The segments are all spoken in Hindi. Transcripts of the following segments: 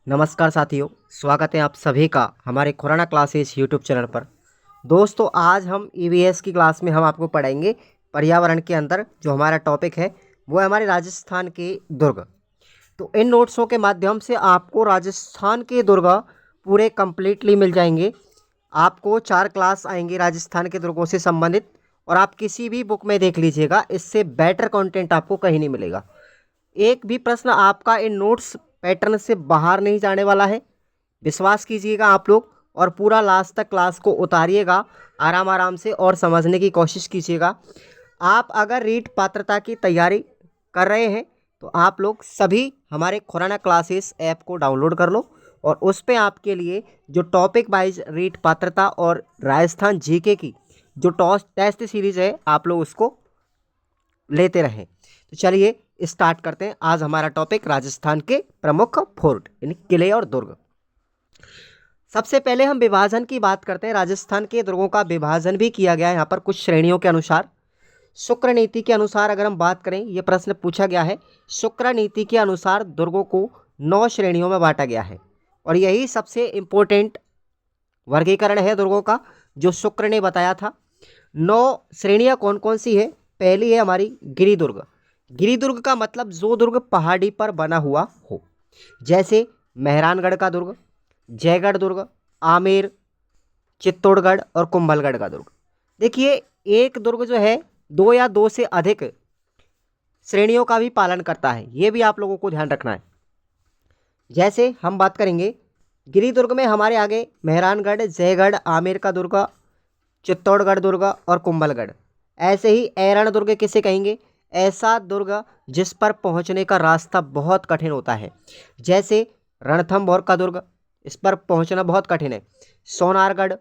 नमस्कार साथियों, स्वागत है आप सभी का हमारे खुराना क्लासेस यूट्यूब चैनल पर। दोस्तों, आज हम ईवीएस की क्लास में हम आपको पढ़ाएंगे पर्यावरण के अंदर जो हमारा टॉपिक है वो है हमारे राजस्थान के दुर्ग। तो इन नोट्सों के माध्यम से आपको राजस्थान के दुर्ग पूरे कंप्लीटली मिल जाएंगे। आपको 4 क्लास आएंगे राजस्थान के दुर्गों से संबंधित, और आप किसी भी बुक में देख लीजिएगा, इससे बेटर कंटेंट आपको कहीं नहीं मिलेगा। एक भी प्रश्न आपका इन नोट्स पैटर्न से बाहर नहीं जाने वाला है। विश्वास कीजिएगा आप लोग, और पूरा लास्ट तक क्लास को उतारिएगा आराम आराम से और समझने की कोशिश कीजिएगा। आप अगर रीट पात्रता की तैयारी कर रहे हैं तो आप लोग सभी हमारे खुराना क्लासेस ऐप को डाउनलोड कर लो, और उस पे आपके लिए जो टॉपिक वाइज रीट पात्रता और राजस्थान जीके की जो टेस्ट सीरीज है आप लोग उसको लेते रहें। तो चलिए स्टार्ट करते हैं। आज हमारा टॉपिक राजस्थान के प्रमुख फोर्ट यानी किले और दुर्ग। सबसे पहले हम विभाजन की बात करते हैं। राजस्थान के दुर्गों का विभाजन भी किया गया है यहाँ पर कुछ श्रेणियों के अनुसार। शुक्र नीति के अनुसार अगर हम बात करें, ये प्रश्न पूछा गया है, शुक्र नीति के अनुसार दुर्गों को 9 श्रेणियों में बांटा गया है, और यही सबसे इम्पोर्टेंट वर्गीकरण है दुर्गों का जो शुक्र ने बताया था। 9 श्रेणियाँ कौन कौन सी है? पहली है हमारी गिरिदुर्ग। गिरिदुर्ग का मतलब जो दुर्ग पहाड़ी पर बना हुआ हो, जैसे मेहरानगढ़ का दुर्ग, जयगढ़ दुर्ग, आमेर, चित्तौड़गढ़ और कुंभलगढ़ का दुर्ग। देखिए, एक दुर्ग जो है 2 या 2 से अधिक श्रेणियों का भी पालन करता है, ये भी आप लोगों को ध्यान रखना है। जैसे हम बात करेंगे गिरिदुर्ग में हमारे आगे मेहरानगढ़, जयगढ़, आमेर का दुर्ग, चित्तौड़गढ़ दुर्ग और कुंभलगढ़। ऐसे ही ऐरण दुर्ग किसे कहेंगे? ऐसा दुर्ग जिस पर पहुंचने का रास्ता बहुत कठिन होता है, जैसे रणथंभौर का दुर्ग, इस पर पहुंचना बहुत कठिन है। सोनारगढ़,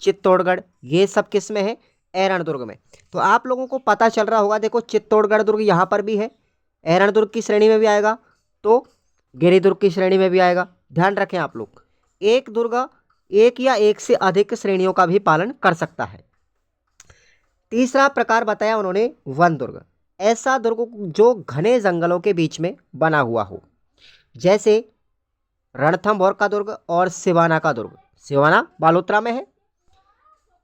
चित्तौड़गढ़, ये सब किस में है? ऐरण दुर्ग में। तो आप लोगों को पता चल रहा होगा, देखो चित्तौड़गढ़ दुर्ग यहाँ पर भी है, ऐरण दुर्ग की श्रेणी में भी आएगा, तो गिरिदुर्ग की श्रेणी में भी आएगा। ध्यान रखें आप लोग, एक दुर्ग एक या एक से अधिक श्रेणियों का भी पालन कर सकता है। तीसरा प्रकार बताया उन्होंने वन दुर्ग। ऐसा दुर्ग जो घने जंगलों के बीच में बना हुआ हो, जैसे रणथंभौर का दुर्ग और सिवाना का दुर्ग। सिवाना बालोतरा में है।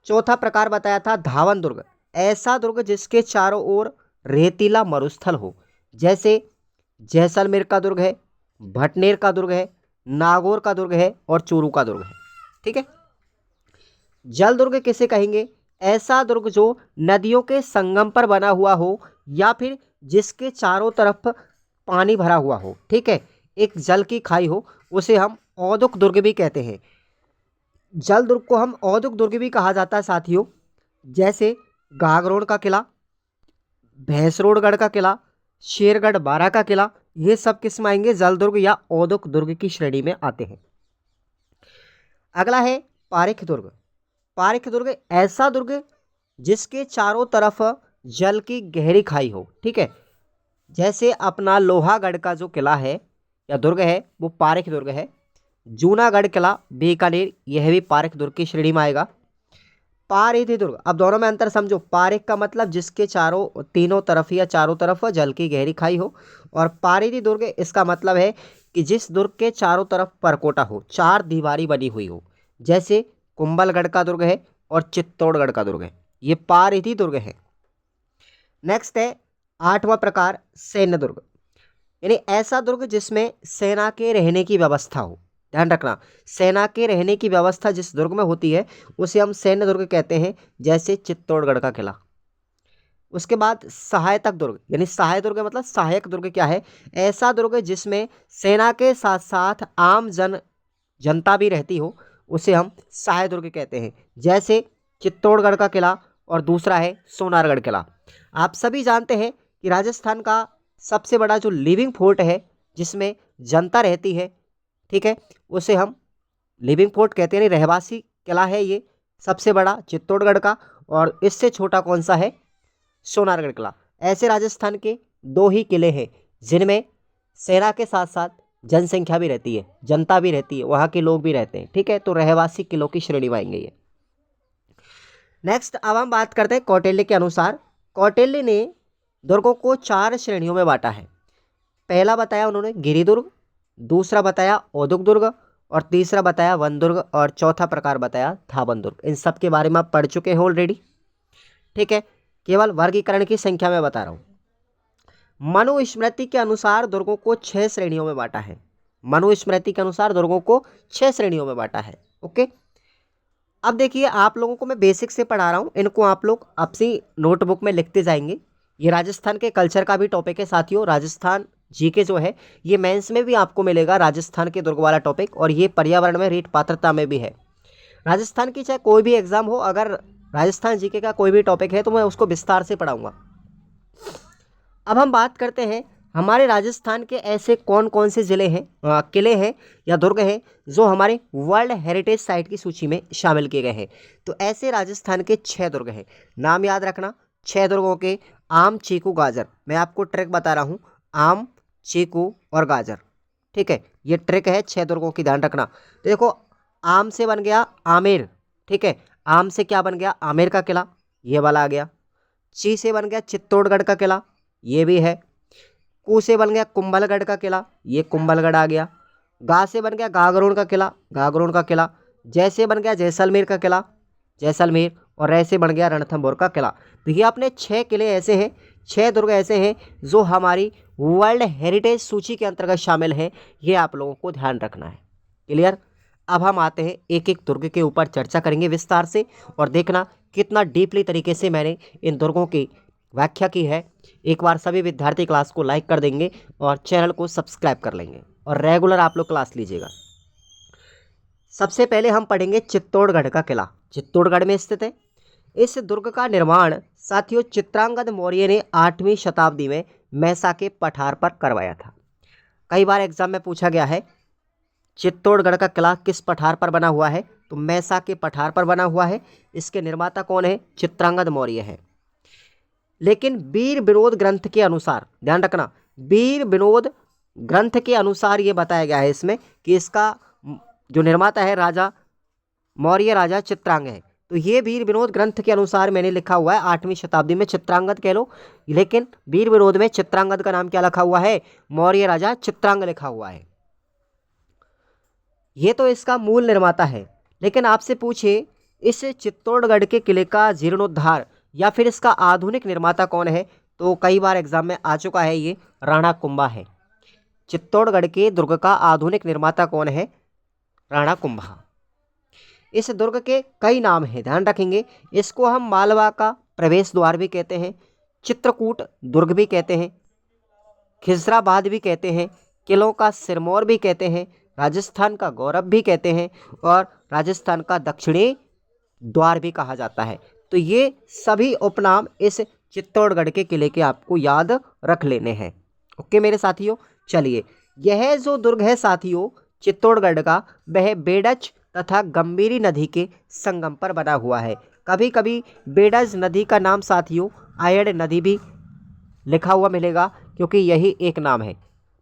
चौथा प्रकार बताया था धावन दुर्ग। ऐसा दुर्ग जिसके चारों ओर रेतीला मरुस्थल हो, जैसे जैसलमेर का दुर्ग है, भटनेर का दुर्ग है, नागौर का दुर्ग है और चूरू का दुर्ग है। ठीक है। जल दुर्ग किसे कहेंगे? ऐसा दुर्ग जो नदियों के संगम पर बना हुआ हो या फिर जिसके चारों तरफ पानी भरा हुआ हो। ठीक है, एक जल की खाई हो, उसे हम औदुक दुर्ग भी कहते हैं। जल दुर्ग को हम औदुक दुर्ग भी कहा जाता है साथियों। जैसे गागरोड का किला, भैंसरोडगढ़ का किला, शेरगढ़ बारा का किला, ये सब किस में आएंगे? जल दुर्ग या औदुक दुर्ग की श्रेणी में आते हैं। अगला है पारिख दुर्ग। पारिख दुर्ग ऐसा दुर्ग जिसके चारों तरफ जल की गहरी खाई हो। ठीक है, जैसे अपना लोहागढ़ का जो किला है या दुर्ग है वो पारिख दुर्ग है। जूनागढ़ किला बीकानेर, यह भी पारिख दुर्ग की श्रेणी में आएगा। पारिधि दुर्ग, अब दोनों में अंतर समझो। पारिख का मतलब जिसके तीनों तरफ या चारों तरफ जल की गहरी खाई हो, और पारिधि दुर्ग इसका मतलब है कि जिस दुर्ग के चारों तरफ परकोटा हो, 4 दीवारी बनी हुई हो, जैसे कुंभलगढ़ का दुर्ग है और चित्तौड़गढ़ का दुर्ग है, ये पारिधि दुर्ग है। नेक्स्ट है 8वां प्रकार सैन्य दुर्ग, यानी ऐसा दुर्ग जिसमें सेना के रहने की व्यवस्था हो। ध्यान रखना, सेना के रहने की व्यवस्था जिस दुर्ग में होती है उसे हम सैन्य दुर्ग कहते हैं, जैसे चित्तौड़गढ़ का किला। उसके बाद सहायतक दुर्ग, यानी सहायक दुर्ग मतलब सहायक दुर्ग क्या है? ऐसा दुर्ग जिसमें सेना के साथ साथ आम जनता भी रहती हो, उसे हम सहायक दुर्ग कहते हैं, जैसे चित्तौड़गढ़ का किला और दूसरा है सोनारगढ़ किला। आप सभी जानते हैं कि राजस्थान का सबसे बड़ा जो लिविंग फोर्ट है जिसमें जनता रहती है, ठीक है, उसे हम लिविंग फोर्ट कहते हैं, यानी रहवासी किला है ये सबसे बड़ा चित्तौड़गढ़ का, और इससे छोटा कौन सा है? सोनारगढ़ किला। ऐसे राजस्थान के 2 ही किले हैं जिनमें सेना के साथ साथ जनसंख्या भी रहती है, जनता भी रहती है, वहाँ के लोग भी रहते हैं। ठीक है, तो रहवासी किलों की श्रेणी में आएंगे ये। नेक्स्ट अब हम बात करते हैं कौटिल्य के अनुसार। कौटिल्य ने दुर्गों को 4 श्रेणियों में बांटा है। पहला बताया उन्होंने गिरिदुर्ग, दूसरा बताया औदुक दुर्ग, और तीसरा बताया वन दुर्ग, और चौथा प्रकार बताया धावन दुर्ग। इन सब के बारे में आप पढ़ चुके हैं ऑलरेडी, ठीक है। केवल वर्गीकरण की संख्या में बता रहा हूं। मनुस्मृति के अनुसार दुर्गों को 6 श्रेणियों में बांटा है। मनुस्मृति के अनुसार दुर्गों को 6 श्रेणियों में बांटा है। ओके, अब देखिए आप लोगों को मैं बेसिक से पढ़ा रहा हूँ, इनको आप लोग अपनी नोटबुक में लिखते जाएंगे। ये राजस्थान के कल्चर का भी टॉपिक है साथियों। राजस्थान जीके जो है ये मेंस में भी आपको मिलेगा, राजस्थान के दुर्ग वाला टॉपिक, और ये पर्यावरण में रीट पात्रता में भी है। राजस्थान की चाहे कोई भी एग्जाम हो, अगर राजस्थान जीके का कोई भी टॉपिक है तो मैं उसको विस्तार से पढ़ाऊंगा। अब हम बात करते हैं हमारे राजस्थान के ऐसे कौन कौन से ज़िले हैं, किले हैं या दुर्ग हैं जो हमारे वर्ल्ड हेरिटेज साइट की सूची में शामिल किए गए हैं। तो ऐसे राजस्थान के 6 दुर्ग हैं, नाम याद रखना 6 दुर्गों के। आम, चीकू, गाजर। मैं आपको ट्रिक बता रहा हूँ, आम, चीकू और गाजर, ठीक है। ये ट्रिक है 6 दुर्गों की, ध्यान रखना। तो देखो, आम से बन गया आमेर, ठीक है। आम से क्या बन गया? आमेर का किला, ये वाला आ गया। ची से बन गया चित्तौड़गढ़ का किला, ये भी है। कू से बन गया कुंभलगढ़ का किला, ये कुंभलगढ़ आ गया। गा से बन गया गागरोन का किला, गागरोन का किला। जय से बन गया जैसलमेर का किला, जैसलमेर। और रै से बन गया रणथंभौर का किला। तो ये अपने 6 किले ऐसे हैं, 6 दुर्ग ऐसे हैं जो हमारी वर्ल्ड हेरिटेज सूची के अंतर्गत शामिल हैं। ये आप लोगों को ध्यान रखना है। क्लियर? अब हम आते हैं एक एक दुर्ग के ऊपर चर्चा करेंगे विस्तार से, और देखना कितना डीपली तरीके से मैंने इन दुर्गों की व्याख्या की है। एक बार सभी विद्यार्थी क्लास को लाइक कर देंगे और चैनल को सब्सक्राइब कर लेंगे, और रेगुलर आप लोग क्लास लीजिएगा। सबसे पहले हम पढ़ेंगे चित्तौड़गढ़ का किला, चित्तौड़गढ़ में स्थित है। इस दुर्ग का निर्माण साथियों चित्रांगद मौर्य ने 8वीं शताब्दी में मैसा के पठार पर करवाया था। कई बार एग्जाम में पूछा गया है चित्तौड़गढ़ का किला किस पठार पर बना हुआ है, तो मैसा के पठार पर बना हुआ है। इसके निर्माता कौन है? चित्रांगद मौर्य है। लेकिन वीर विनोद ग्रंथ के अनुसार, ध्यान रखना, वीर विनोद ग्रंथ के अनुसार ये बताया गया है इसमें कि इसका जो निर्माता है राजा मौर्य राजा चित्रांग है। तो ये वीर विनोद ग्रंथ के अनुसार मैंने लिखा हुआ है 8वीं शताब्दी में, चित्रांगद कह लो, लेकिन वीर विनोद में चित्रांगद का नाम क्या लिखा हुआ है? मौर्य राजा चित्रांग लिखा हुआ है। ये तो इसका मूल निर्माता है। लेकिन आपसे पूछे इस चित्तौड़गढ़ के किले का जीर्णोद्धार या फिर इसका आधुनिक निर्माता कौन है, तो कई बार एग्जाम में आ चुका है, ये राणा कुंभा है। चित्तौड़गढ़ के दुर्ग का आधुनिक निर्माता कौन है? राणा कुंभा। इस दुर्ग के कई नाम हैं, ध्यान रखेंगे। इसको हम मालवा का प्रवेश द्वार भी कहते हैं, चित्रकूट दुर्ग भी कहते हैं, खिजराबाद भी कहते हैं, किलों का सिरमौर भी कहते हैं, राजस्थान का गौरव भी कहते हैं, और राजस्थान का दक्षिणी द्वार भी कहा जाता है। तो ये सभी उपनाम इस चित्तौड़गढ़ के किले के आपको याद रख लेने हैं। ओके मेरे साथियों, चलिए, यह जो दुर्ग है साथियों चित्तौड़गढ़ का, वह बेडज तथा गंभीरी नदी के संगम पर बना हुआ है। कभी कभी बेडज नदी का नाम साथियों आयड़ नदी भी लिखा हुआ मिलेगा, क्योंकि यही एक नाम है।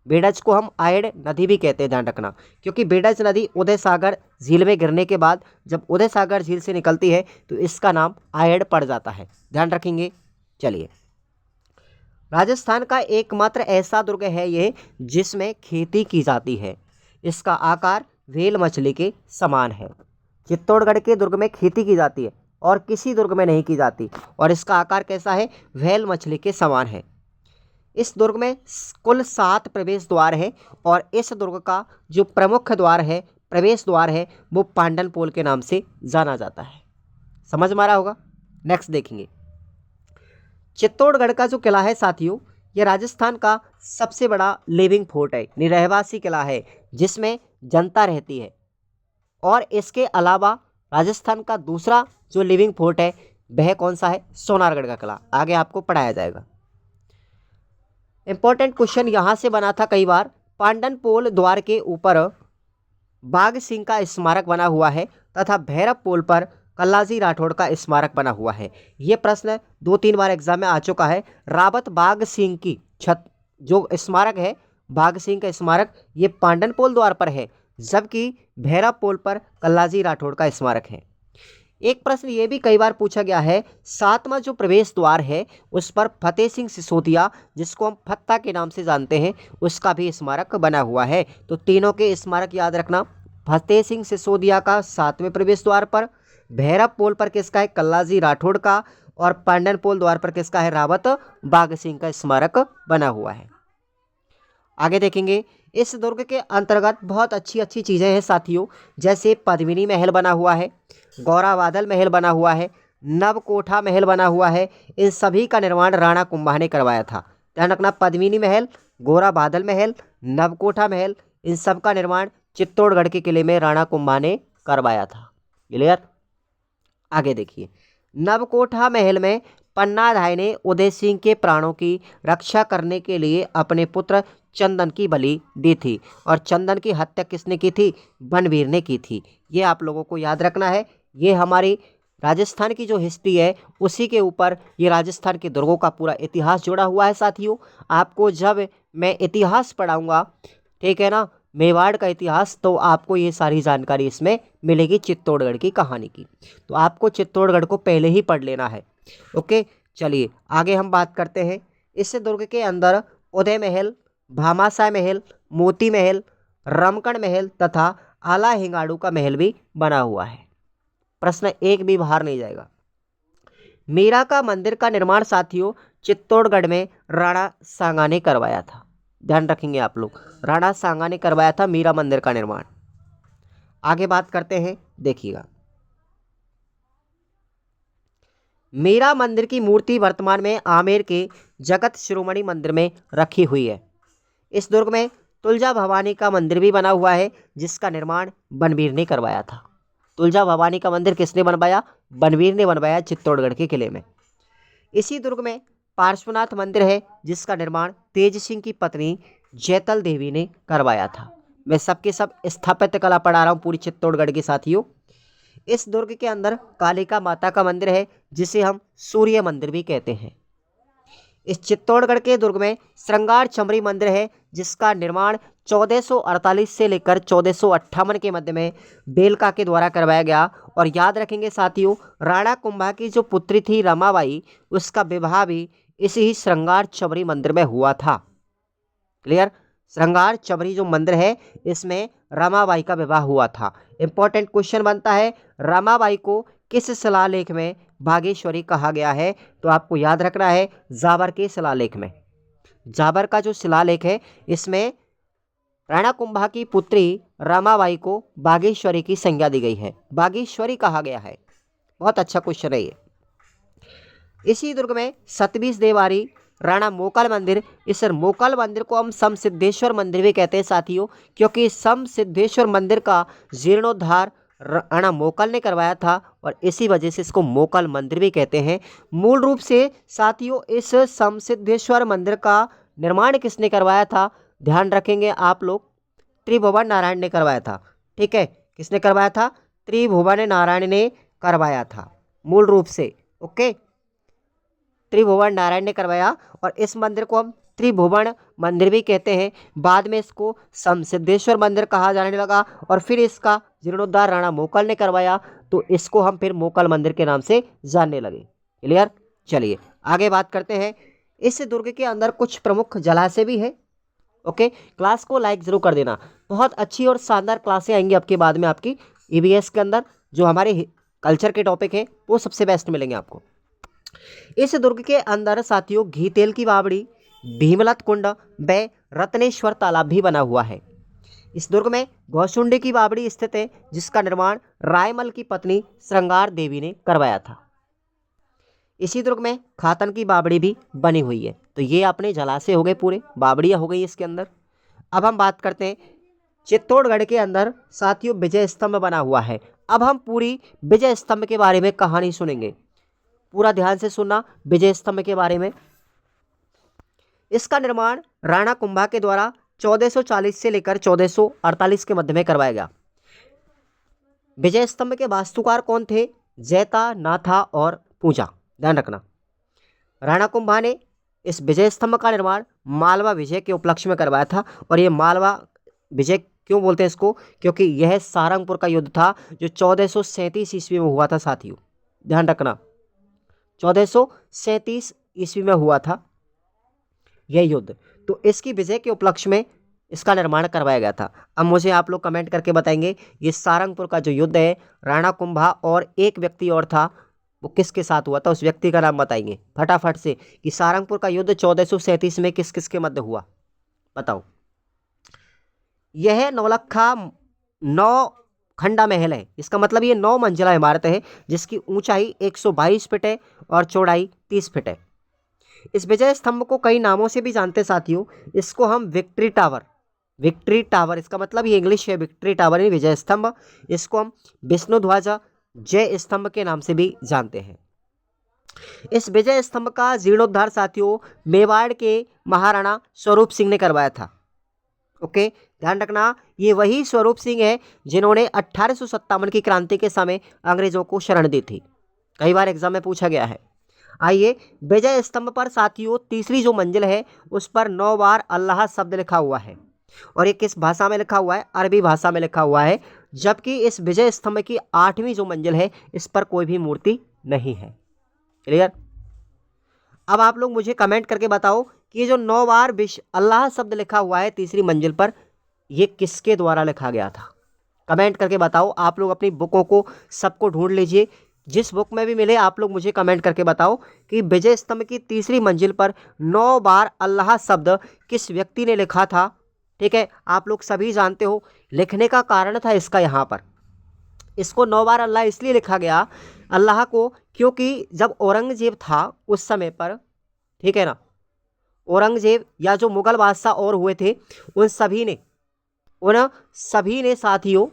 बेडज को हम आयड़ नदी भी कहते हैं, ध्यान रखना, क्योंकि बेडज नदी उदय सागर झील में गिरने के बाद जब उदय सागर झील से निकलती है तो इसका नाम आयड़ पड़ जाता है, ध्यान रखेंगे। चलिए, राजस्थान का एकमात्र ऐसा दुर्ग है ये जिसमें खेती की जाती है। इसका आकार व्हेल मछली के समान है। चित्तौड़गढ़ के दुर्ग में खेती की जाती है और किसी दुर्ग में नहीं की जाती, और इसका आकार कैसा है? व्हेल मछली के समान है। इस दुर्ग में कुल 7 प्रवेश द्वार हैं, और इस दुर्ग का जो प्रमुख द्वार है, प्रवेश द्वार है, वो पांडन पोल के नाम से जाना जाता है। समझ में आ रहा होगा? नेक्स्ट देखेंगे, चित्तौड़गढ़ का जो किला है साथियों, ये राजस्थान का सबसे बड़ा लिविंग फोर्ट है, रहवासी किला है जिसमें जनता रहती है। और इसके अलावा राजस्थान का दूसरा जो लिविंग फोर्ट है वह कौन सा है? सोनारगढ़ का किला। आगे आपको पढ़ाया जाएगा। इंपॉर्टेंट क्वेश्चन यहाँ से बना था कई बार। पांडन पोल द्वार के ऊपर बाघ सिंह का स्मारक बना हुआ है तथा भैरव पोल पर कल्लाजी राठौड़ का स्मारक बना हुआ है। ये प्रश्न 2-3 बार एग्जाम में आ चुका है। रावत बाघ सिंह की छत जो स्मारक है, बाघ सिंह का स्मारक, ये पांडन पोल द्वार पर है, जबकि भैरव पोल पर कल्लाजी राठौड़ का स्मारक है। एक प्रश्न ये भी कई बार पूछा गया है, सातवां जो प्रवेश द्वार है उस पर फतेह सिंह सिसोदिया, जिसको हम फत्ता के नाम से जानते हैं, उसका भी स्मारक बना हुआ है। तो तीनों के स्मारक याद रखना, फतेह सिंह सिसोदिया का 7वें प्रवेश द्वार पर, भैरव पोल पर किसका है, कल्लाजी राठौड़ का, और पांडन पोल द्वार पर किसका है, रावत बाघ सिंह का स्मारक बना हुआ है। आगे देखेंगे, इस दुर्ग के अंतर्गत बहुत अच्छी अच्छी चीज़ें हैं साथियों, जैसे पद्मिनी महल बना हुआ है, गौरा बादल महल बना हुआ है, नवकोठा महल बना हुआ है। इन सभी का निर्माण राणा कुंभा ने करवाया था। ध्यान रखना, पद्मिनी महल, गोरा बादल महल, नवकोठा महल, इन सब का निर्माण चित्तौड़गढ़ के किले में राणा कुंभा ने करवाया था। क्लियर। आगे देखिए, नवकोठा महल में पन्नाधाय ने उदय सिंह के प्राणों की रक्षा करने के लिए अपने पुत्र चंदन की बलि दी थी, और चंदन की हत्या किसने की थी, बनवीर ने की थी। ये आप लोगों को याद रखना है। ये हमारी राजस्थान की जो हिस्ट्री है उसी के ऊपर ये राजस्थान के दुर्गों का पूरा इतिहास जुड़ा हुआ है साथियों। आपको जब मैं इतिहास पढ़ाऊंगा, ठीक है ना, मेवाड़ का इतिहास, तो आपको ये सारी जानकारी इसमें मिलेगी चित्तौड़गढ़ की कहानी की। तो आपको चित्तौड़गढ़ को पहले ही पढ़ लेना है। ओके, चलिए आगे हम बात करते हैं। इस दुर्ग के अंदर उदय महल, भामाशाह महल, मोती महल, रमकण महल तथा आला हिंगाड़ू का महल भी बना हुआ है। प्रश्न एक भी बाहर नहीं जाएगा। मीरा का मंदिर का निर्माण साथियों चित्तौड़गढ़ में राणा सांगा ने करवाया था। ध्यान रखेंगे आप लोग, राणा सांगा ने करवाया था मीरा मंदिर का निर्माण। आगे बात करते हैं, देखिएगा, मीरा मंदिर की मूर्ति वर्तमान में आमेर के जगत शिरोमणि मंदिर में रखी हुई है। इस दुर्ग में तुलजा भवानी का मंदिर भी बना हुआ है, जिसका निर्माण बनवीर ने करवाया था। तुलजा भवानी का मंदिर किसने बनवाया, बनवीर ने बनवाया चित्तौड़गढ़ के किले में। इसी दुर्ग में पार्श्वनाथ मंदिर है, जिसका निर्माण तेज सिंह की पत्नी जैतल देवी ने करवाया था। मैं सबके सब स्थापत्य कला पढ़ा रहा हूँ पूरी चित्तौड़गढ़ के साथियों। इस दुर्ग के अंदर कालिका माता का मंदिर है, जिसे हम सूर्य मंदिर भी कहते हैं। इस चित्तौड़गढ़ के दुर्ग में श्रृंगार चमरी मंदिर है, जिसका निर्माण 1448 से लेकर 1458 के मध्य में बेलका के द्वारा करवाया गया। और याद रखेंगे साथियों, राणा कुंभा की जो पुत्री थी रमाबाई, उसका विवाह भी इसी श्रृंगार चमरी मंदिर में हुआ था। क्लियर। श्रृंगार चमरी जो मंदिर है इसमें रमाबाई का विवाह हुआ था। इंपॉर्टेंट क्वेश्चन बनता है, रमाबाई को किस शिलालेख में बागेश्वरी कहा गया है, तो आपको याद रखना है जाबर के शिलालेख में। जाबर का जो शिलालेख है इसमें राणा कुंभा की पुत्री रमाबाई को बागेश्वरी की संज्ञा दी गई है, बागेश्वरी कहा गया है। बहुत अच्छा क्वेश्चन है ये। इसी दुर्ग में सतबीज देवारी राणा मोकल मंदिर, इस मोकल मंदिर को हम समसिद्धेश्वर मंदिर भी कहते हैं साथियों, क्योंकि समसिद्धेश्वर मंदिर का जीर्णोद्धार राणा मोकल ने करवाया था, और इसी वजह से इसको मोकल मंदिर भी कहते हैं। मूल रूप से साथियों इस समसिद्धेश्वर मंदिर का निर्माण किसने करवाया था, ध्यान रखेंगे आप लोग, त्रिभुवन नारायण ने करवाया था। ठीक है, किसने करवाया था, त्रिभुवन नारायण ने करवाया था मूल रूप से। ओके, त्रिभुवन नारायण ने करवाया, और इस मंदिर को हम त्रिभुवन मंदिर भी कहते हैं। बाद में इसको समसिद्धेश्वर मंदिर कहा जाने लगा, और फिर इसका जीर्णोद्धार राणा मोकल ने करवाया, तो इसको हम फिर मोकल मंदिर के नाम से जानने लगे। क्लियर। चलिए आगे बात करते हैं। इस दुर्ग के अंदर कुछ प्रमुख जलाशय भी है। ओके, क्लास को लाइक जरूर कर देना। बहुत अच्छी और शानदार क्लासें आएंगी आपके बाद में आपकी ईवीएस के अंदर। जो हमारे कल्चर के टॉपिक हैं वो सबसे बेस्ट मिलेंगे आपको। इस दुर्ग के अंदर साथियों घी तेल की बावड़ी, भीमलत कुंड व रत्नेश्वर तालाब भी बना हुआ है। इस दुर्ग में गौशुंडी की बावड़ी स्थित है, जिसका निर्माण रायमल की पत्नी श्रृंगार देवी ने करवाया था। इसी दुर्ग में खातन की बावड़ी भी बनी हुई है। तो ये अपने जलाशय हो गए, पूरे बावड़ियाँ हो गई इसके अंदर। अब हम बात करते हैं चित्तौड़गढ़ के अंदर साथियों विजय स्तंभ बना हुआ है। अब हम पूरी विजय स्तंभ के बारे में कहानी सुनेंगे, पूरा ध्यान से सुनना विजय स्तंभ के बारे में। इसका निर्माण राणा कुंभा के द्वारा 1440 से लेकर 1448 के मध्य में करवाया गया। विजय स्तंभ के वास्तुकार कौन थे, जैता, नाथा और पूजा। ध्यान रखना, राणा कुंभा ने इस विजय स्तंभ का निर्माण मालवा विजय के उपलक्ष्य में करवाया था, और ये मालवा विजय क्यों बोलते हैं इसको? क्योंकि यह सारंगपुर का युद्ध था जो 1437 ईस्वी में हुआ था साथियों, ध्यान रखना 1437 ईस्वी में हुआ था यह युद्ध। तो इसकी विजय के उपलक्ष्य में इसका निर्माण करवाया गया था। अब मुझे आप लोग कमेंट करके बताएंगे ये सारंगपुर का जो युद्ध है राणा कुंभा और एक व्यक्ति और था, वो किसके साथ हुआ था, उस व्यक्ति का नाम बताएंगे फटाफट से कि सारंगपुर का युद्ध 1437 में किस किस के मध्य हुआ, बताओ। यह नौलखा 9 खंडा महल है, इसका मतलब ये 9 मंजिला इमारत है जिसकी ऊंचाई 122 फीट है और चौड़ाई 30 फीट है। इस विजय स्तंभ को कई नामों से भी जानते साथियों। इसको हम विक्ट्री टावर, विक्ट्री टावर इसका मतलब ये इंग्लिश है, विक्ट्री टावर है विजय स्तंभ। इसको हम विष्णु ध्वजा जय स्तंभ के नाम से भी जानते हैं। इस विजय स्तंभ का जीर्णोद्धार साथियों मेवाड़ के महाराणा स्वरूप सिंह ने करवाया था। ओके, ध्यान रखना ये वही स्वरूप सिंह है जिन्होंने 1857 की क्रांति के समय अंग्रेजों को शरण दी थी, कई बार एग्जाम में पूछा गया है। आइए, विजय स्तंभ पर साथियों तीसरी जो मंजिल है उस पर 9 बार अल्लाह शब्द लिखा हुआ है और ये किस भाषा में लिखा हुआ है? अरबी भाषा में लिखा हुआ है। जबकि इस विजय स्तंभ की 8वीं जो मंजिल है इस पर कोई भी मूर्ति नहीं है। क्लियर? अब आप लोग मुझे कमेंट करके बताओ कि ये जो 9 बार अल्लाह शब्द लिखा हुआ है तीसरी मंजिल पर, ये किसके द्वारा लिखा गया था? कमेंट करके बताओ। आप लोग अपनी बुकों को सबको ढूंढ लीजिए, जिस बुक में भी मिले आप लोग मुझे कमेंट करके बताओ कि विजय स्तंभ की तीसरी मंजिल पर 9 बार अल्लाह शब्द किस व्यक्ति ने लिखा था। ठीक है, आप लोग सभी जानते हो लिखने का कारण था इसका, यहाँ पर इसको 9 बार अल्लाह इसलिए लिखा गया अल्लाह को, क्योंकि जब औरंगजेब था उस समय पर, ठीक है ना, औरंगजेब या जो मुगल बादशाह और हुए थे उन सभी ने साथियों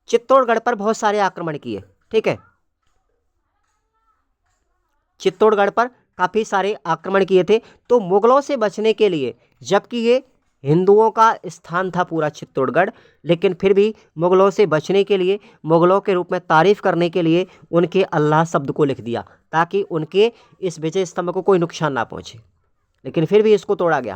चित्तौड़गढ़ पर बहुत सारे आक्रमण किए। ठीक है, चित्तौड़गढ़ पर काफ़ी सारे आक्रमण किए थे। तो मुगलों से बचने के लिए, जबकि ये हिंदुओं का स्थान था पूरा चित्तौड़गढ़, लेकिन फिर भी मुगलों से बचने के लिए, मुगलों के रूप में तारीफ करने के लिए उनके अल्लाह शब्द को लिख दिया ताकि उनके इस विजय स्तंभ को कोई नुकसान ना पहुंचे, लेकिन फिर भी इसको तोड़ा गया।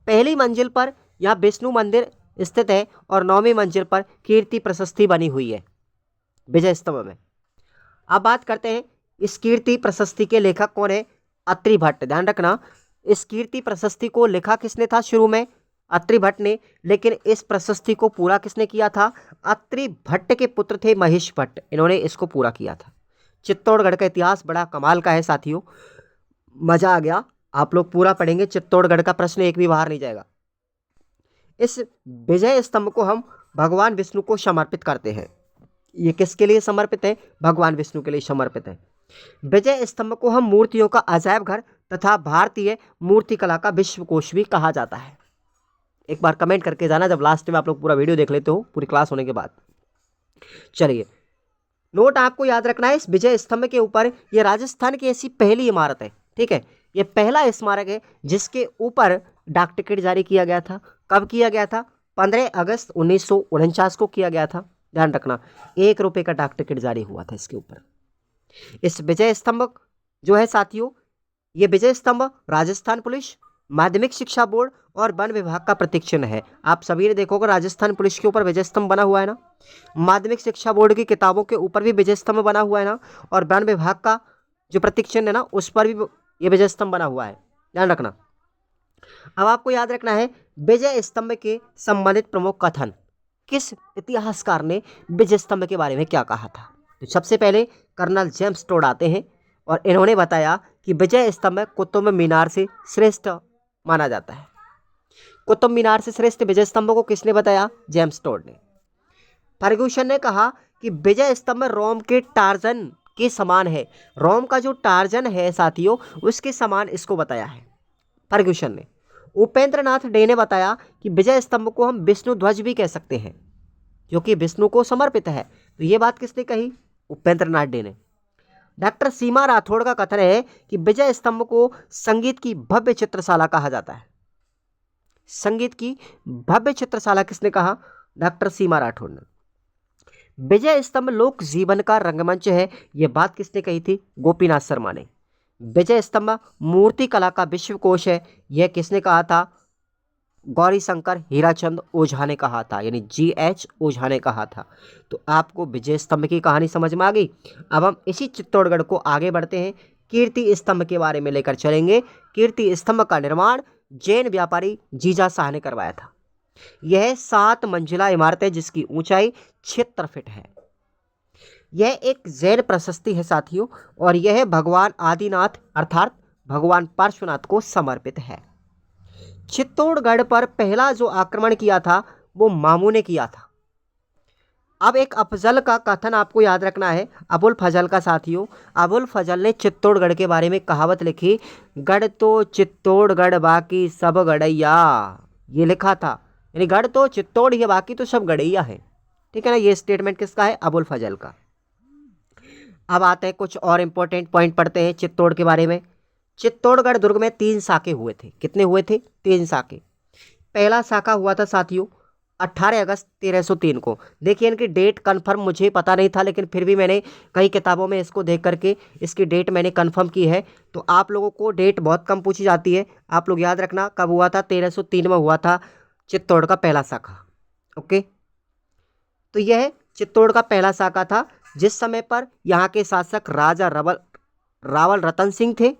पहली मंजिल पर यहाँ विष्णु मंदिर स्थित है और 9वीं मंजिल पर कीर्ति प्रशस्ति बनी हुई है विजय स्तंभ में। अब बात करते हैं इस कीर्ति प्रशस्ति के लेखक कौन है? अत्रि भट्ट। ध्यान रखना इस कीर्ति प्रशस्ति को लिखा किसने था? शुरू में अत्रि भट्ट ने, लेकिन इस प्रशस्ति को पूरा किसने किया था? अत्रि भट्ट के पुत्र थे महेश भट्ट, इन्होंने इसको पूरा किया था। चित्तौड़गढ़ का इतिहास बड़ा कमाल का है साथियों, मजा आ गया। आप लोग पूरा पढ़ेंगे, चित्तौड़गढ़ का प्रश्न एक भी बाहर नहीं जाएगा। इस विजय स्तंभ को हम भगवान विष्णु को समर्पित करते हैं। ये किसके लिए समर्पित है? भगवान विष्णु के लिए समर्पित है। विजय स्तंभ को हम मूर्तियों का अजायब घर तथा भारतीय मूर्ति कला का विश्वकोश भी कहा जाता है। एक बार कमेंट करके जाना जब लास्ट में आप लोग पूरा वीडियो देख लेते हो पूरी क्लास होने के बाद। चलिए, नोट आपको याद रखना है इस विजय स्तंभ के ऊपर ये राजस्थान की ऐसी पहली इमारत है। ठीक है, ये पहला स्मारक है जिसके ऊपर डाक टिकट जारी किया गया था। कब किया गया था? 15 अगस्त 1949 को किया गया था। ध्यान रखना 1 रुपये का डाक टिकट जारी हुआ था इसके ऊपर। इस विजय स्तंभ जो है साथियों, ये विजय स्तंभ राजस्थान पुलिस, माध्यमिक शिक्षा बोर्ड और वन विभाग का प्रतीक चिन्ह है। आप सभी ने देखोगे राजस्थान पुलिस के ऊपर विजय स्तंभ बना हुआ है ना, माध्यमिक शिक्षा बोर्ड की किताबों के ऊपर भी विजय स्तंभ बना हुआ है ना, और वन विभाग का जो प्रतीक चिन्ह है ना उस पर भी ये विजय स्तंभ बना हुआ है। ध्यान रखना। अब आपको याद रखना है विजय स्तंभ के संबंधित प्रमुख कथन, किस इतिहासकार ने विजय स्तंभ के बारे में क्या कहा था। तो सबसे पहले कर्नल जेम्स टोड आते हैं और इन्होंने बताया कि विजय स्तंभ कुतुब मीनार से श्रेष्ठ माना जाता है। कुतुब मीनार से श्रेष्ठ विजय स्तंभ को किसने बताया? जेम्स टोड ने। फर्ग्यूसन ने कहा कि विजय स्तंभ रोम के टार्जन के समान है। रोम का जो टार्जन है साथियों उसके समान इसको बताया है फर्ग्यूसन ने। उपेंद्र नाथ डे ने बताया कि विजय स्तंभ को हम विष्णु ध्वज भी कह सकते हैं क्योंकि विष्णु को समर्पित है। तो ये बात किसने कही? उपेंद्र नाथ डे ने। डॉक्टर सीमा राठौड़ का कथन है कि विजय स्तंभ को संगीत की भव्य चित्रशाला कहा जाता है। संगीत की भव्य चित्रशाला किसने कहा? डॉक्टर सीमा राठौड़ ने। विजय स्तंभ लोक जीवन का रंगमंच है, यह बात किसने कही थी? गोपीनाथ शर्मा ने। विजय स्तंभ मूर्ति कला का विश्वकोश है, यह किसने कहा था? गौरीशंकर हीराचंद ओझा ने कहा था, यानी GH ओझा ने कहा था। तो आपको विजय स्तंभ की कहानी समझ में आ गई। अब हम इसी चित्तौड़गढ़ को आगे बढ़ते हैं, कीर्ति स्तंभ के बारे में लेकर चलेंगे। कीर्ति स्तंभ का निर्माण जैन व्यापारी जीजा शाह ने करवाया था। यह 7 मंजिला इमारत है जिसकी ऊंचाई 76 फीट है। यह एक जैन प्रशस्ति है साथियों, और यह भगवान आदिनाथ अर्थात भगवान पार्श्वनाथ को समर्पित है। चित्तौड़गढ़ पर पहला जो आक्रमण किया था वो मामू ने किया था। अब एक अफजल का कथन आपको याद रखना है, अबुल फजल का साथियों। अबुल फजल ने चित्तौड़गढ़ के बारे में कहावत लिखी, गढ़ तो चित्तौड़गढ़ बाकी सब गढ़ैया, ये लिखा था। यानी गढ़ तो चित्तौड़ ही है, बाकी तो सब गढ़ैया है। ठीक है ना, ये स्टेटमेंट किसका है? अबुल फजल का। अब आते हैं कुछ और इंपॉर्टेंट पॉइंट पढ़ते हैं चित्तौड़ के बारे में। चित्तौड़गढ़ दुर्ग में 3 साके हुए थे। कितने हुए थे? 3 साके। पहला साका हुआ था साथियों 18 अगस्त 1303 को। देखिए इनकी डेट कंफर्म मुझे पता नहीं था, लेकिन फिर भी मैंने कई किताबों में इसको देख करके इसकी डेट मैंने कंफर्म की है। तो आप लोगों को डेट बहुत कम पूछी जाती है, आप लोग याद रखना कब हुआ था। 1303 में हुआ था चित्तौड़ का पहला साका। ओके, तो यह चित्तौड़ का पहला साका था, जिस समय पर यहाँ के शासक राजा रावल रतन सिंह थे।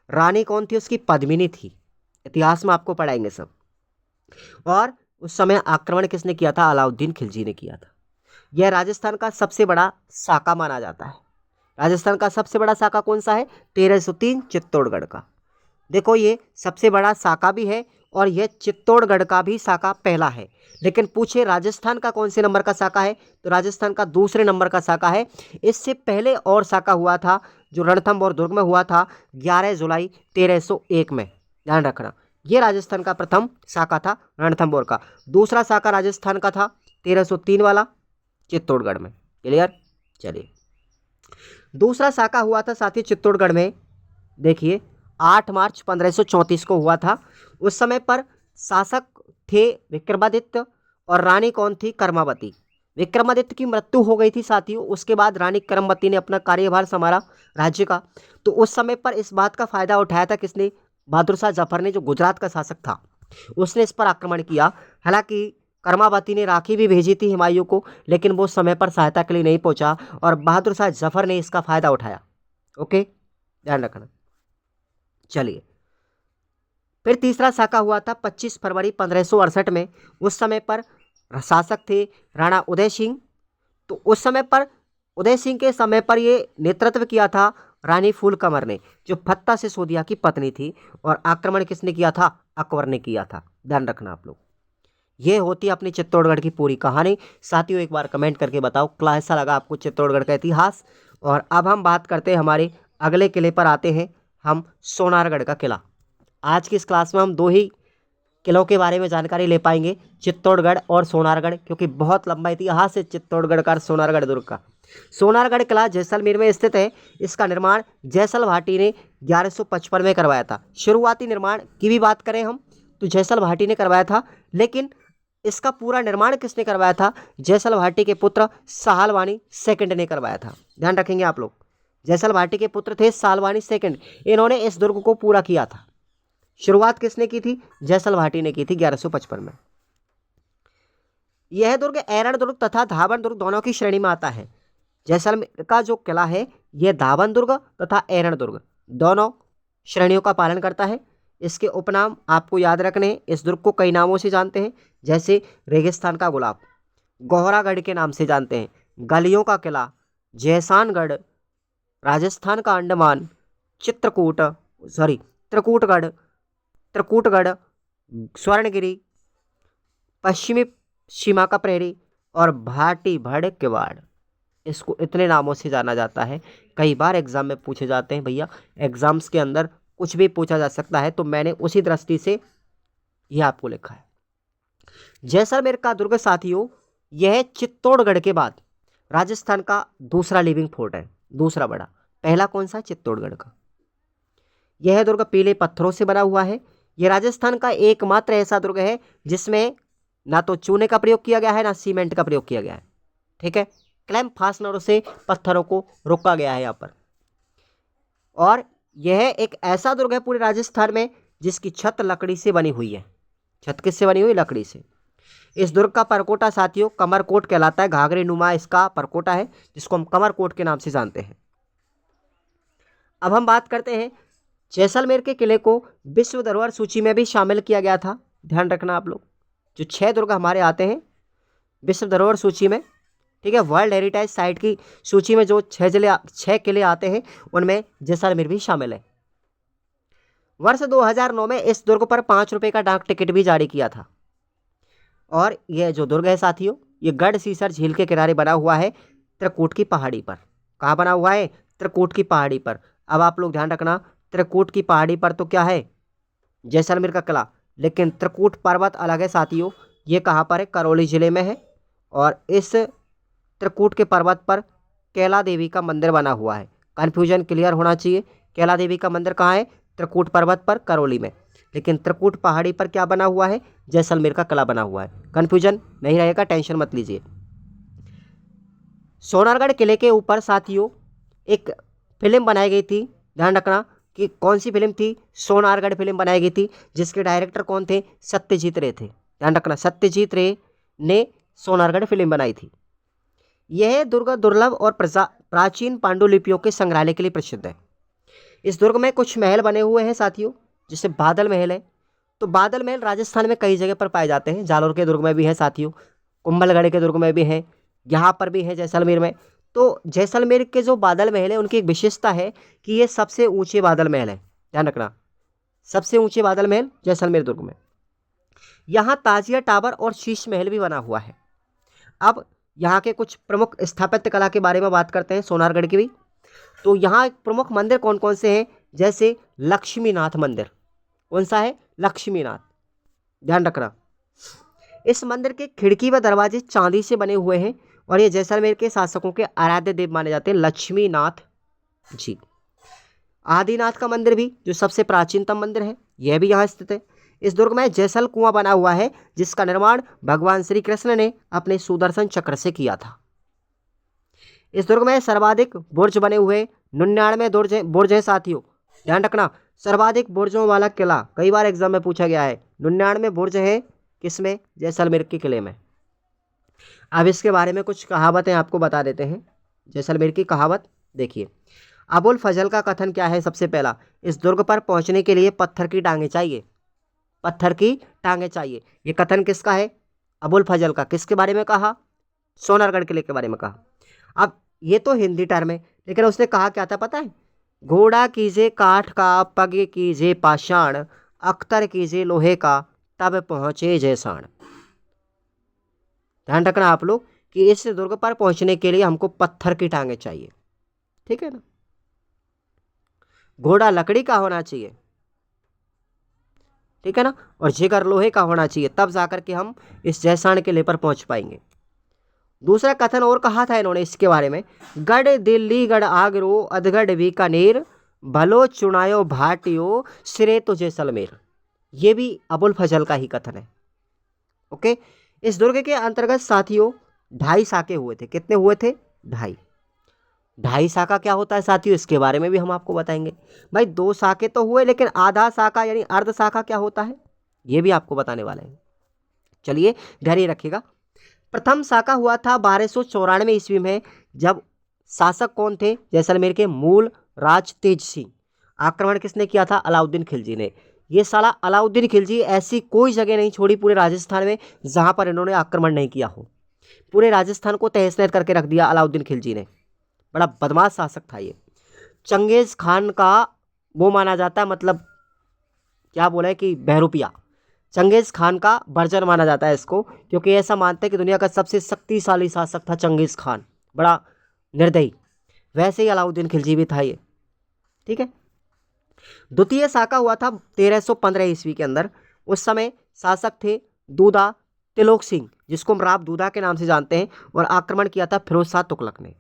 रानी कौन थी उसकी? पद्मिनी थी। इतिहास में आपको पढ़ाएंगे सब। और उस समय आक्रमण किसने किया था? अलाउद्दीन खिलजी ने किया था। यह राजस्थान का सबसे बड़ा साका माना जाता है। राजस्थान का सबसे बड़ा साका कौन सा है? 1303 चित्तौड़गढ़ का। देखो ये सबसे बड़ा साका भी है, और यह चित्तौड़गढ़ का भी साका पहला है। लेकिन पूछे राजस्थान का कौन से नंबर का साका है, तो राजस्थान का दूसरे नंबर का साका है। इससे पहले और साका हुआ था जो रणथंभौर दुर्ग में हुआ था 11 जुलाई 1301 में। ध्यान रखना, ये राजस्थान का प्रथम साका था रणथंभौर का। दूसरा साका राजस्थान का था 1303 वाला चित्तौड़गढ़ में। क्लियर? चलिए, दूसरा साका हुआ था साथी चित्तौड़गढ़ में। देखिए 8 मार्च 1534 को हुआ था। उस समय पर शासक थे विक्रमादित्य, और रानी कौन थी? कर्मावती। विक्रमादित्य की मृत्यु हो गई थी साथियों, उसके बाद रानी कर्मवती ने अपना कार्यभार संभाला राज्य का। तो उस समय पर इस बात का फायदा उठाया था किसने? बहादुर शाह जफर ने, जो गुजरात का शासक था, उसने इस पर आक्रमण किया। हालांकि कर्मावती ने राखी भी भेजी थी हुमायूं को, लेकिन वो समय पर सहायता के लिए नहीं पहुंचा, और बहादुर शाह जफर ने इसका फायदा उठाया। ओके, ध्यान रखना। चलिए, फिर तीसरा साका हुआ था 25 फरवरी 1568 में। उस समय पर शासक थे राणा उदय सिंह। तो उस समय पर उदय सिंह के समय पर ये नेतृत्व किया था रानी फूल कमर ने, जो फत्ता सिसोदिया की पत्नी थी। और आक्रमण किसने किया था? अकबर ने किया था। ध्यान रखना आप लोग। ये होती है अपनी चित्तौड़गढ़ की पूरी कहानी। साथियों एक बार कमेंट करके बताओ कैसा लगा आपको चित्तौड़गढ़ का इतिहास। और अब हम बात करते हैं हमारे अगले किले पर आते हैं, हम सोनारगढ़ का किला। आज की इस क्लास में हम 2 ही किलों के बारे में जानकारी ले पाएंगे, चित्तौड़गढ़ और सोनारगढ़, क्योंकि बहुत लंबा इतिहास है चित्तौड़गढ़ का और सोनारगढ़ दुर्ग का। सोनारगढ़ किला जैसलमेर में स्थित है। इसका निर्माण जैसल भाटी ने 1155 में करवाया था। शुरुआती निर्माण की भी बात करें हम तो जैसल भाटी ने करवाया था, लेकिन इसका पूरा निर्माण किसने करवाया था? जैसल भाटी के पुत्र साहलवानी सेकंड ने करवाया था। ध्यान रखेंगे आप लोग, जैसल भाटी के पुत्र थे साहलवानी सेकंड, इन्होंने इस दुर्ग को पूरा किया था। शुरुआत किसने की थी? जैसल भाटी ने की थी 1155 में। यह दुर्ग ऐरण दुर्ग तथा धावन दुर्ग दोनों की श्रेणी में आता है। जैसलमेर का जो किला है यह धावन दुर्ग तथा ऐरण दुर्ग दोनों श्रेणियों का पालन करता है। इसके उपनाम आपको याद रखने हैं। इस दुर्ग को कई नामों से जानते हैं, जैसे रेगिस्तान का गुलाब, गौहरागढ़ के नाम से जानते हैं, गलियों का किला, जैसानगढ़, राजस्थान का अंडमान, त्रिकूटगढ़, स्वर्णगिरी, पश्चिमी सीमा का प्रहरी और भाटी भड़ किवाड़। इसको इतने नामों से जाना जाता है। कई बार एग्जाम में पूछे जाते हैं भैया, एग्जाम्स के अंदर कुछ भी पूछा जा सकता है, तो मैंने उसी दृष्टि से यह आपको लिखा है। जैसलमेर का दुर्ग साथियों, यह चित्तौड़गढ़ के बाद राजस्थान का दूसरा लिविंग फोर्ट है, दूसरा बड़ा। पहला कौन सा? चित्तौड़गढ़ का। यह दुर्ग पीले पत्थरों से बना हुआ है। यह राजस्थान का एकमात्र ऐसा दुर्ग है जिसमें ना तो चूने का प्रयोग किया गया है, ना सीमेंट का प्रयोग किया गया है। ठीक है, क्लैंप फास्टनरों से पत्थरों को रोका गया है यहाँ पर। और यह एक ऐसा दुर्ग है पूरे राजस्थान में जिसकी छत लकड़ी से बनी हुई है। छत किससे बनी हुई? लकड़ी से। इस दुर्ग का परकोटा साथियों कमरकोट कहलाता है। घाघरे नुमा इसका परकोटा है जिसको हम कमरकोट के नाम से जानते हैं। अब हम बात करते हैं जैसलमेर के किले को विश्व धरोहर सूची में भी शामिल किया गया था। ध्यान रखना आप लोग, जो 6 दुर्ग हमारे आते हैं विश्व धरोहर सूची में, ठीक है, वर्ल्ड हेरिटेज साइट की सूची में जो 6 किले आते हैं उनमें जैसलमेर भी शामिल है। वर्ष 2009 में इस दुर्ग पर 5 रुपये का डाक टिकट भी जारी किया था। और यह जो दुर्ग है साथियों, ये गढ़ सीसर झील के किनारे बना हुआ है, त्रिकूट की पहाड़ी पर। कहाँ बना हुआ है? त्रिकूट की पहाड़ी पर। अब आप लोग ध्यान रखना, त्रिकूट की पहाड़ी पर तो क्या है? जैसलमेर का किला, लेकिन त्रिकूट पर्वत अलग है साथियों। ये कहाँ पर है? करौली जिले में है। और इस त्रिकूट के पर्वत पर कैला देवी का मंदिर बना हुआ है। कन्फ्यूजन क्लियर होना चाहिए। कैला देवी का मंदिर कहाँ है? त्रिकूट पर्वत पर, करौली में। लेकिन त्रिकूट पहाड़ी पर क्या बना हुआ है? जैसलमेर का किला बना हुआ है। कन्फ्यूजन नहीं रहेगा, टेंशन मत लीजिए। सोनारगढ़ किले के ऊपर साथियों एक फिल्म बनाई गई थी। ध्यान रखना कि कौन सी फिल्म थी? सोनारगढ़ फिल्म बनाई गई थी, जिसके डायरेक्टर कौन थे? सत्यजीत रे थे। ध्यान रखना, सत्यजीत रे ने सोनारगढ़ फिल्म बनाई थी। यह दुर्ग दुर्लभ और प्राचीन पांडुलिपियों के संग्रहालय के लिए प्रसिद्ध है। इस दुर्ग में कुछ महल बने हुए हैं साथियों, जैसे बादल महल है। तो बादल महल राजस्थान में कई जगह पर पाए जाते हैं। जालोर के दुर्ग में भी है साथियों, कुंभलगढ़ के दुर्ग में भी है, यहाँ पर भी है जैसलमेर में। तो जैसलमेर के जो बादल महल है उनकी एक विशेषता है कि ये सबसे ऊंचे बादल महल है। ध्यान रखना, सबसे ऊंचे बादल महल जैसलमेर दुर्ग में। यहाँ ताजिया टावर और शीश महल भी बना हुआ है। अब यहाँ के कुछ प्रमुख स्थापत्य कला के बारे में बात करते हैं सोनारगढ़ की भी। तो यहाँ प्रमुख मंदिर कौन कौन से हैं? जैसे लक्ष्मीनाथ मंदिर। कौन सा है? लक्ष्मीनाथ। ध्यान रखना, इस मंदिर के खिड़की व दरवाजे चांदी से बने हुए हैं और ये जैसलमेर के शासकों के आराध्य देव माने जाते हैं, लक्ष्मीनाथ जी। आदिनाथ का मंदिर भी, जो सबसे प्राचीनतम मंदिर है, यह भी यहाँ स्थित है। इस दुर्ग में जैसल कुआं बना हुआ है, जिसका निर्माण भगवान श्री कृष्ण ने अपने सुदर्शन चक्र से किया था। इस दुर्ग में सर्वाधिक बुर्ज बने हुए 99 बुर्ज है साथियों। ध्यान रखना, सर्वाधिक बुर्जों वाला किला कई बार एग्जाम में पूछा गया है। 99 बुर्ज है किसमें? जैसलमेर के किले में। अब इसके बारे में कुछ कहावतें आपको बता देते हैं। जैसलमेर की कहावत देखिए। अबुल फजल का कथन क्या है? सबसे पहला, इस दुर्ग पर पहुंचने के लिए पत्थर की टांगें चाहिए। पत्थर की टांगें चाहिए, ये कथन किसका है? अबुल फजल का। किसके बारे में कहा? सोनारगढ़ किले के बारे में कहा। अब ये तो हिंदी टर्म है, लेकिन उसने कहा क्या था पता है? घोड़ा कीजे काठ का, पग कीजे पाषाण, अख्तर कीजे लोहे का, तब पहुंचे जैसाण। ध्यान रखना आप लोग कि इस दुर्ग पर पहुंचने के लिए हमको पत्थर की टांगें चाहिए, ठीक है ना। घोड़ा लकड़ी का होना चाहिए, ठीक है ना, और जिगर लोहे का होना चाहिए, तब जाकर के हम इस जैसाण किले पर पहुंच पाएंगे। दूसरा कथन और कहा था इन्होंने इसके बारे में, गढ़ दिल्ली गढ़ आगरो, अधगढ़ बीकानेर, भलो चुनायो भाटियो, सिरे तो जैसलमेर। ये भी अबुल फजल का ही कथन है। ओके, इस दुर्ग के अंतर्गत साथियों 2.5 साके हुए थे। कितने हुए थे? 2.5 साका क्या होता है साथियों, इसके बारे में भी हम आपको बताएंगे। भाई 2 साके तो हुए, लेकिन आधा साका यानी अर्ध साका क्या होता है, ये भी आपको बताने वाले हैं। चलिए धैर्य रखिएगा। प्रथम साका हुआ था 1294 ईस्वी में, जब शासक कौन थे? जैसलमेर के मूल राज तेज सिंह। आक्रमण किसने किया था? अलाउद्दीन खिलजी ने। ये साला अलाउद्दीन खिलजी ऐसी कोई जगह नहीं छोड़ी पूरे राजस्थान में जहां पर इन्होंने आक्रमण नहीं किया हो। पूरे राजस्थान को तहस नहस करके रख दिया अलाउद्दीन खिलजी ने। बड़ा बदमाश शासक था ये। चंगेज खान का वो माना जाता है, मतलब क्या बोला है कि बहरूपिया। चंगेज खान का वर्जन माना जाता है इसको, क्योंकि ऐसा मानते हैं कि दुनिया का सबसे शक्तिशाली शासक था चंगेज खान, बड़ा निर्दयी। वैसे ही अलाउद्दीन खिलजी भी था ये, ठीक है। द्वितीय साका हुआ था 1315 ईस्वी के अंदर। उस समय शासक थे दूदा तिलोक सिंह, जिसको हम राव दूदा के नाम से जानते हैं, और आक्रमण किया था फिरोज शाह तुगलक ने।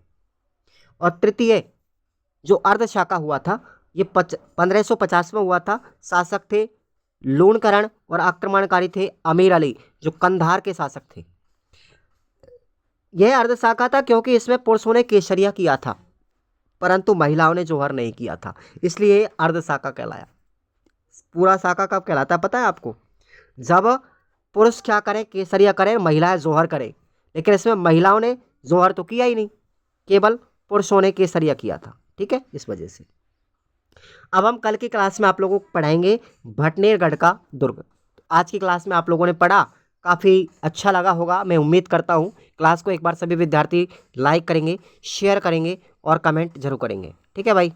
और तृतीय जो अर्ध शाका हुआ था ये 1550 में हुआ था। शासक थे लूणकरण और आक्रमणकारी थे अमीर अली, जो कंधार के शासक थे। यह अर्ध शाका था क्योंकि इसमें पुरुषों ने केसरिया किया था, परंतु महिलाओं ने जोहर नहीं किया था, इसलिए अर्ध शाका कहलाया। पूरा शाका कब कहलाता है पता है आपको? जब पुरुष क्या करें, केसरिया करें, महिलाएं जोहर करें, लेकिन इसमें महिलाओं ने जोहर तो किया ही नहीं, केवल पुरुषों ने केसरिया किया था। ठीक है, इस वजह से अब हम कल की क्लास में आप लोगों को पढ़ाएंगे भटनेरगढ़ का दुर्ग। आज की क्लास में आप लोगों ने पढ़ा, काफ़ी अच्छा लगा होगा, मैं उम्मीद करता हूँ। क्लास को एक बार सभी विद्यार्थी लाइक करेंगे, शेयर करेंगे और कमेंट जरूर करेंगे। ठीक है भाई,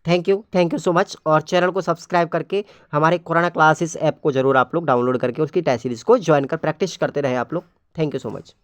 थैंक यू सो मच। और चैनल को सब्सक्राइब करके हमारे कोरोना क्लासेस ऐप को जरूर आप लोग डाउनलोड करके उसकी टेस्ट सीरीज को ज्वाइन कर प्रैक्टिस करते रहे आप लोग। Thank you so much.